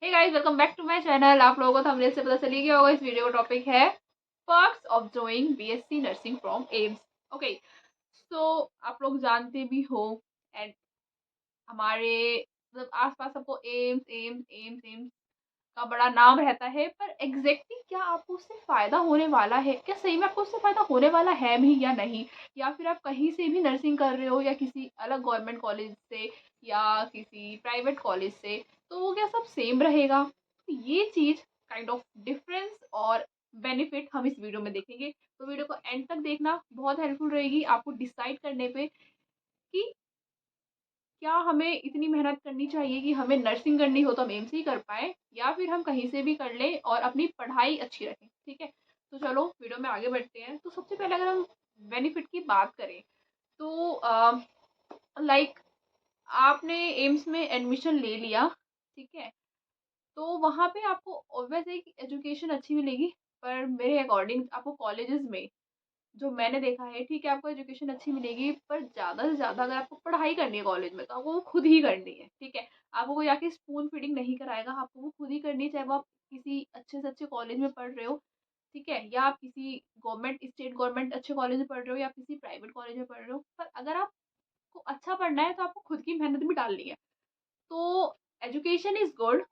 Hey guys, welcome back to my channel. आप लोगों को थंबनेल से पता चली गया होगा, इस वीडियो का टॉपिक है perks of doing BSc nursing from AIIMS. Okay, so आप लोग जानते भी हो एंड हमारे मतलब आसपास सबको एम्स एम्स एम्स एम्स का बड़ा नाम रहता है, पर एग्जैक्टली क्या आपको उससे फ़ायदा होने वाला है? क्या सही में आपको उससे फ़ायदा होने वाला है भी या नहीं? या फिर आप कहीं से भी नर्सिंग कर रहे हो या किसी अलग गवर्नमेंट कॉलेज से या किसी प्राइवेट कॉलेज से, तो वो क्या सब सेम रहेगा? तो ये चीज़ काइंड ऑफ डिफरेंस और बेनिफिट हम इस वीडियो में देखेंगे। तो वीडियो को एंड तक देखना बहुत हेल्पफुल रहेगी आपको डिसाइड करने पे कि क्या हमें इतनी मेहनत करनी चाहिए कि हमें नर्सिंग करनी हो तो हम एम्स ही कर पाएँ, या फिर हम कहीं से भी कर लें और अपनी पढ़ाई अच्छी रखें, ठीक है? तो चलो वीडियो में आगे बढ़ते हैं। तो सबसे पहले अगर हम बेनिफिट की बात करें तो लाइक आपने एम्स में एडमिशन ले लिया, ठीक है? तो वहाँ पे आपको ऑब्वियस है कि एजुकेशन अच्छी मिलेगी, पर मेरे अकॉर्डिंग आपको कॉलेजेस में जो मैंने देखा है, ठीक है, आपको एजुकेशन अच्छी मिलेगी, पर ज़्यादा से ज़्यादा अगर आपको पढ़ाई करनी है कॉलेज में तो आपको वो खुद ही करनी है, ठीक है? आपको कोई आके स्पून फीडिंग नहीं कराएगा, आपको वो खुद ही करनी है, चाहे वो आप किसी अच्छे से अच्छे कॉलेज में पढ़ रहे हो, ठीक है? या आप किसी गवर्नमेंट स्टेट गवर्नमेंट अच्छे कॉलेज में पढ़ रहे हो या किसी प्राइवेट कॉलेज में पढ़ रहे हो। पर अगर आपको अच्छा पढ़ना है तो आपको खुद की मेहनत भी डालनी है। तो एजुकेशन इज़ गुड,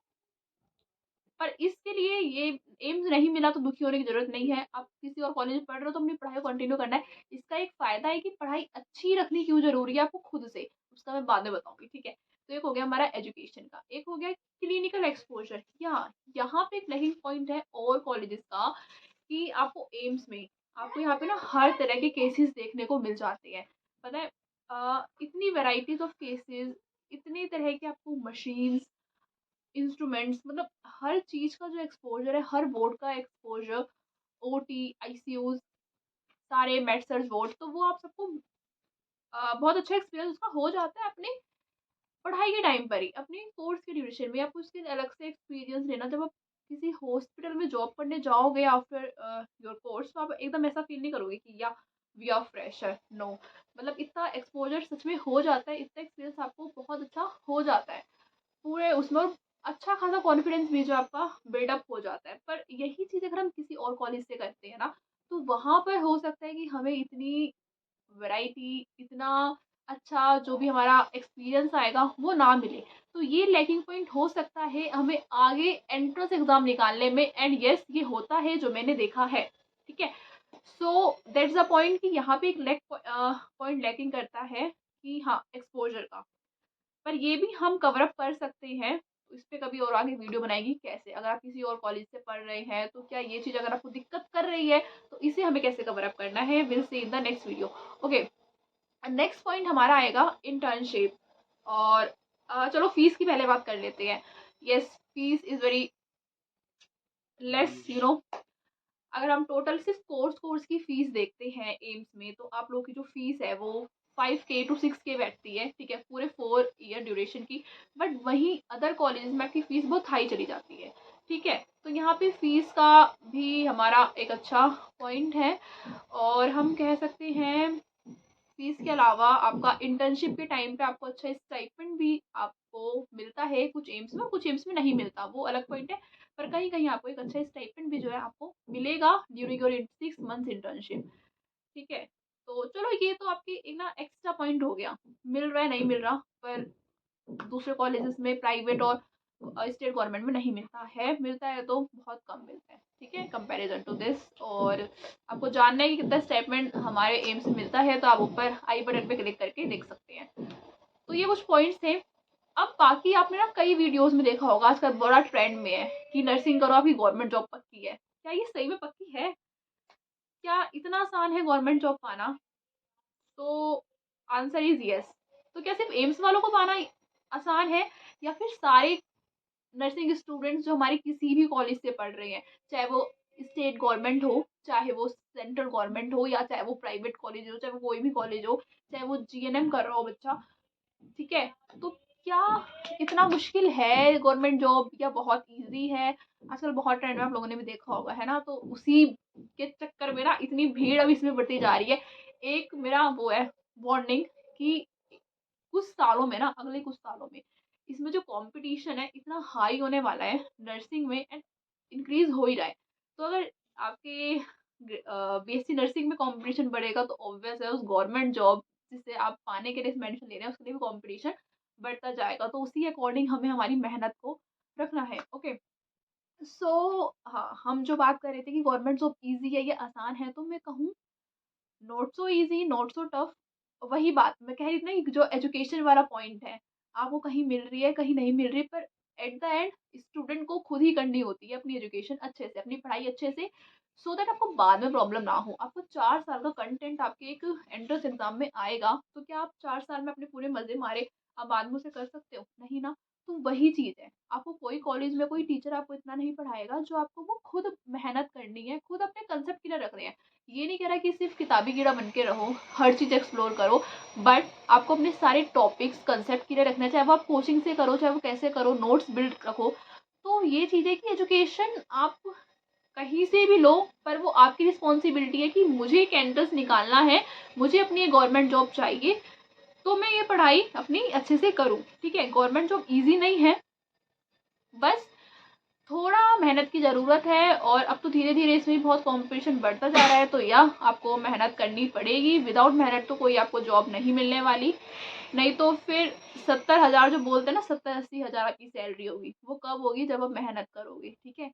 पर इसके लिए ये एम्स नहीं मिला तो दुखी होने की ज़रूरत नहीं है। आप किसी और कॉलेज में पढ़ रहे हो तो अपनी पढ़ाई को कंटिन्यू करना है। इसका एक फ़ायदा है कि पढ़ाई अच्छी रखनी क्यों ज़रूरी है आपको खुद से, उसका मैं बाद में बताऊँगी, ठीक है? तो एक हो गया हमारा एजुकेशन का, एक हो गया क्लिनिकल एक्सपोज़र। यहाँ पे एक लैकिंग पॉइंट है और कॉलेजेस का कि आपको एम्स में आपको यहाँ पे ना हर तरह के केसेज़ देखने को मिल जाते हैं। पता है इतनी वैराइटीज़ ऑफ केसेज़, इतने तरह के आपको मशीन्स, इंस्ट्रूमेंट्स, मतलब हर चीज़ का जो एक्सपोज़र है, हर बोर्ड का एक्सपोज़र, ओटी, आईसीयूज़, सारे मेड-सर्च बोर्ड, तो वो आप सबको बहुत अच्छा एक्सपीरियंस उसका हो जाता है अपनी पढ़ाई के टाइम पर ही, अपने कोर्स के ड्यूरेशन में। आपको उसके अलग से एक्सपीरियंस लेना, जब आप किसी हॉस्पिटल में जॉब करने जाओगे आफ्टर योर कोर्स, तो आप एकदम ऐसा फ़ील नहीं करोगे कि या वी आर फ्रेशर, नो। मतलब इतना एक्सपोज़र सच में हो जाता है, इतना एक्सपीरियंस आपको बहुत अच्छा हो जाता है। पूरे उसमें और अच्छा खासा कॉन्फिडेंस भी जो आपका बिल्डअप हो जाता है। पर यही चीज़ अगर हम किसी और कॉलेज से करते हैं ना, तो वहाँ पर हो सकता है कि हमें इतनी वैरायटी, इतना अच्छा जो भी हमारा एक्सपीरियंस आएगा वो ना मिले। तो ये लैकिंग पॉइंट हो सकता है हमें आगे एंट्रेंस एग्ज़ाम निकालने में, एंड येस ये होता है जो मैंने देखा है, ठीक है? सो दैट्स द पॉइंट कि यहाँ पे एक पॉइंट लैकिंग करता है कि हाँ, एक्सपोज़र का। पर ये भी हम कवर अप कर सकते हैं। इस पे कभी और आगे वीडियो बनाएगी कैसे, अगर आप किसी और कॉलेज से पढ़ रहे हैं तो क्या ये चीज़ अगर आपको दिक्कत कर रही है तो इसे हमें कैसे कवर अप करना है, will see in the next video. Okay, next point हमारा आएगा इंटर्नशिप। और चलो फीस की पहले बात कर लेते हैं। Yes, fees is very less, अगर हम टोटल सिर्फ कोर्स की फीस देखते हैं एम्स में, तो आप लोगों की जो फीस है वो 5K टू 6K बैठती है, ठीक है, पूरे 4 ईयर ड्यूरेशन की। बट वहीं अदर कॉलेजेस में आपकी फ़ीस बहुत हाई चली जाती है, ठीक है? तो यहाँ पे फ़ीस का भी हमारा एक अच्छा पॉइंट है। और हम कह सकते हैं फीस के अलावा आपका इंटर्नशिप के टाइम पे आपको अच्छा स्टाइपेंड भी आपको मिलता है, कुछ एम्स में, कुछ एम्स में नहीं मिलता, वो अलग पॉइंट है। पर कहीं-कहीं आपको एक अच्छा स्टाइपेंड भी जो है आपको मिलेगा ड्यूरिंग योर 6 मंथ्स इंटर्नशिप, ठीक है? तो चलो ये तो आपकी एक ना एक्स्ट्रा पॉइंट हो गया, मिल रहा है, नहीं मिल रहा, पर दूसरे कॉलेजेस में प्राइवेट और स्टेट गवर्नमेंट में नहीं मिलता है, मिलता है तो बहुत कम मिलता है, ठीक है, कंपैरिजन टू दिस। और आपको जानना है कि कितना स्टेटमेंट हमारे एम से मिलता है, तो आप ऊपर आई बटन पे क्लिक करके देख सकते हैं। तो ये कुछ पॉइंट्स थे। अब बाकी आपने ना कई वीडियोस में देखा होगा, आजकल बड़ा ट्रेंड में है कि नर्सिंग करो आपकी गवर्नमेंट जॉब पक्की है। क्या ये सही में पक्की है? क्या इतना आसान है गवर्नमेंट जॉब पाना? तो आंसर इज यस। तो क्या सिर्फ एम्स वालों को पाना आसान है, या फिर सारे नर्सिंग स्टूडेंट्स जो हमारे किसी भी कॉलेज से पढ़ रहे हैं, चाहे वो स्टेट गवर्नमेंट हो, चाहे वो सेंट्रल गवर्नमेंट हो, या चाहे वो प्राइवेट कॉलेज हो, चाहे वो कोई भी कॉलेज हो, चाहे वो जीएनएम कर रहा हो बच्चा, ठीक है? तो क्या इतना मुश्किल है गवर्नमेंट जॉब, या बहुत ईजी है? आजकल बहुत ट्रेंड में आप लोगों ने भी देखा होगा, है ना? तो उसी के चक्कर में ना इतनी भीड़ अब इसमें बढ़ती जा रही है। एक मेरा वो है वार्निंग कि कुछ सालों में ना, अगले कुछ सालों में इसमें जो कंपटीशन है इतना हाई होने वाला है नर्सिंग में, एंड इंक्रीज हो ही रहा है। तो अगर आपके बीएससी नर्सिंग में कंपटीशन बढ़ेगा तो ऑब्वियस है उस गवर्नमेंट जॉब जिसे आप पाने के लिए इस मेडिसिन ले रहे हैं उसके लिए भी कंपटीशन बढ़ता जाएगा। तो उसी अकॉर्डिंग हमें हमारी मेहनत को रखना है। ओके, सो हाँ, हम जो बात कर रहे थे कि गवर्नमेंट जॉब ईजी है या आसान है, तो मैं कहूँ not so easy, not so tough. वही बात मैं कह रही थी ना कि जो एजुकेशन वाला पॉइंट है, आपको कहीं मिल रही है कहीं नहीं मिल रही, पर एट द एंड स्टूडेंट को खुद ही करनी होती है अपनी एजुकेशन अच्छे से, अपनी पढ़ाई अच्छे से, सो दैट आपको बाद में प्रॉब्लम ना हो। आपको 4 साल का कंटेंट आपके एक एंट्रेंस एग्जाम में आएगा, तो क्या आप 4 साल में अपने पूरे मजे मारे आप बाद में उसे कर सकते हो? नहीं ना। तो वही चीज है, आपको कोई कॉलेज में कोई टीचर आपको इतना नहीं पढ़ाएगा जो आपको वो खुद मेहनत करनी है, खुद अपने कंसेप्ट के लिए रख रहे हैं। ये नहीं कह रहा कि सिर्फ किताबी कीड़ा बन के रहो, हर चीज़ एक्सप्लोर करो, बट आपको अपने सारे टॉपिक्स कंसेप्ट के लिए रखना है, चाहे वो आप कोचिंग से करो चाहे वो कैसे करो, नोट्स बिल्ड रखो। तो ये चीज़ है कि एजुकेशन आप कहीं से भी लो, पर वो आपकी रिस्पॉन्सिबिलिटी है कि मुझे एक एंट्रेंस निकालना है, मुझे अपनी एक गवर्नमेंट जॉब चाहिए, तो मैं ये पढ़ाई अपनी अच्छे से करूँ। ठीक है, गवर्नमेंट जॉब ईजी नहीं है, बस थोड़ा मेहनत की ज़रूरत है, और अब तो धीरे धीरे इसमें बहुत कंपटीशन बढ़ता जा रहा है, तो या आपको मेहनत करनी पड़ेगी। विदाउट मेहनत तो कोई आपको जॉब नहीं मिलने वाली। नहीं तो फिर 70,000 जो बोलते हैं ना, 70-80 हज़ार आपकी सैलरी होगी, वो कब होगी? जब आप मेहनत करोगे। ठीक है,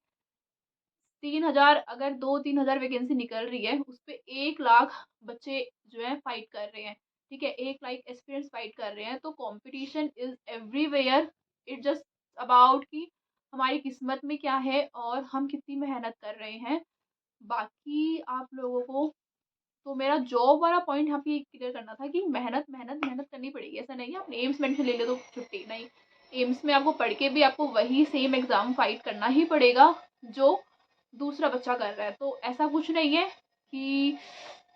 3,000 अगर 2-3 हज़ार वैकेंसी निकल रही है, उस पे 1 लाख बच्चे जो है फाइट कर रहे हैं। ठीक है, 1 लाख एस्पिरेंट्स फाइट कर रहे हैं, तो competition is everywhere. It just about कि हमारी किस्मत में क्या है और हम कितनी मेहनत कर रहे हैं। बाकी आप लोगों को, तो मेरा जॉब वाला पॉइंट यहाँ पे क्लियर करना था कि मेहनत मेहनत मेहनत करनी पड़ेगी। ऐसा नहीं है आप एम्स मेडिसिन ले लो तो छुट्टी नहीं। एम्स में आपको पढ़ के भी आपको वही सेम एग्ज़ाम फाइट करना ही पड़ेगा जो दूसरा बच्चा कर रहा है। तो ऐसा कुछ नहीं है कि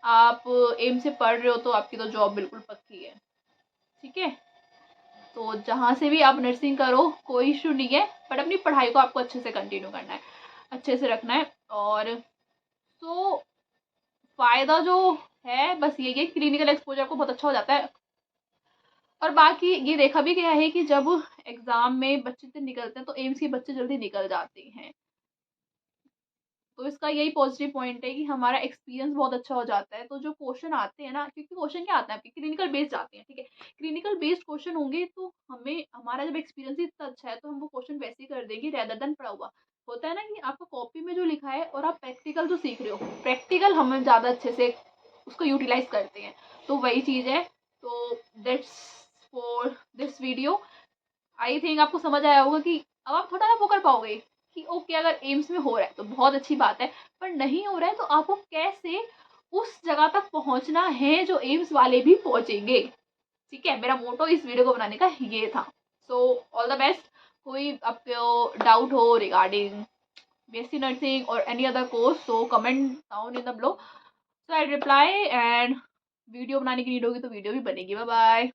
आप एम्स से पढ़ रहे हो तो आपकी तो जॉब बिल्कुल पक्की है। ठीक है, तो जहाँ से भी आप नर्सिंग करो कोई इशू नहीं है, बट अपनी पढ़ाई को आपको अच्छे से कंटिन्यू करना है, अच्छे से रखना है। और तो फ़ायदा जो है बस यही है, क्लिनिकल एक्सपोजर आपको बहुत अच्छा हो जाता है। और बाकी ये देखा भी गया है कि जब एग्ज़ाम में बच्चे से निकलते हैं तो एम्स के बच्चे जल्दी निकल जाते हैं। तो इसका यही पॉजिटिव पॉइंट है कि हमारा एक्सपीरियंस बहुत अच्छा हो जाता है। तो जो क्वेश्चन आते हैं ना, क्योंकि क्वेश्चन क्या आता है आपके क्लिनिकल बेस्ड आते हैं। ठीक है, क्लिनिकल बेस्ड क्वेश्चन होंगे तो हमें हमारा जब एक्सपीरियंस ही इतना अच्छा है तो हम वो क्वेश्चन वैसे ही कर देंगे रेदर देन पढ़ा हुआ। होता है ना कि आपको कॉपी में जो लिखा है और आप प्रैक्टिकल जो सीख रहे हो, प्रैक्टिकल हमें ज़्यादा अच्छे से उसको यूटिलाइज करते हैं। तो वही चीज़ है। तो that's for this video. I think आपको समझ आया होगा कि अब आप थोड़ा ना वो कर पाओगे कि ओके अगर एम्स में हो रहा है तो बहुत अच्छी बात है, पर नहीं हो रहा है तो आपको कैसे उस जगह तक पहुंचना है जो एम्स वाले भी पहुंचेंगे। ठीक है, मेरा मोटो इस वीडियो को बनाने का ये था। So all the best. कोई आपको डाउट हो रिगार्डिंग बीएससी नर्सिंग और any other course, so comment down in the blog, so I reply, and video बनाने की नीड होगी तो वीडियो भी बनेगी। Bye bye.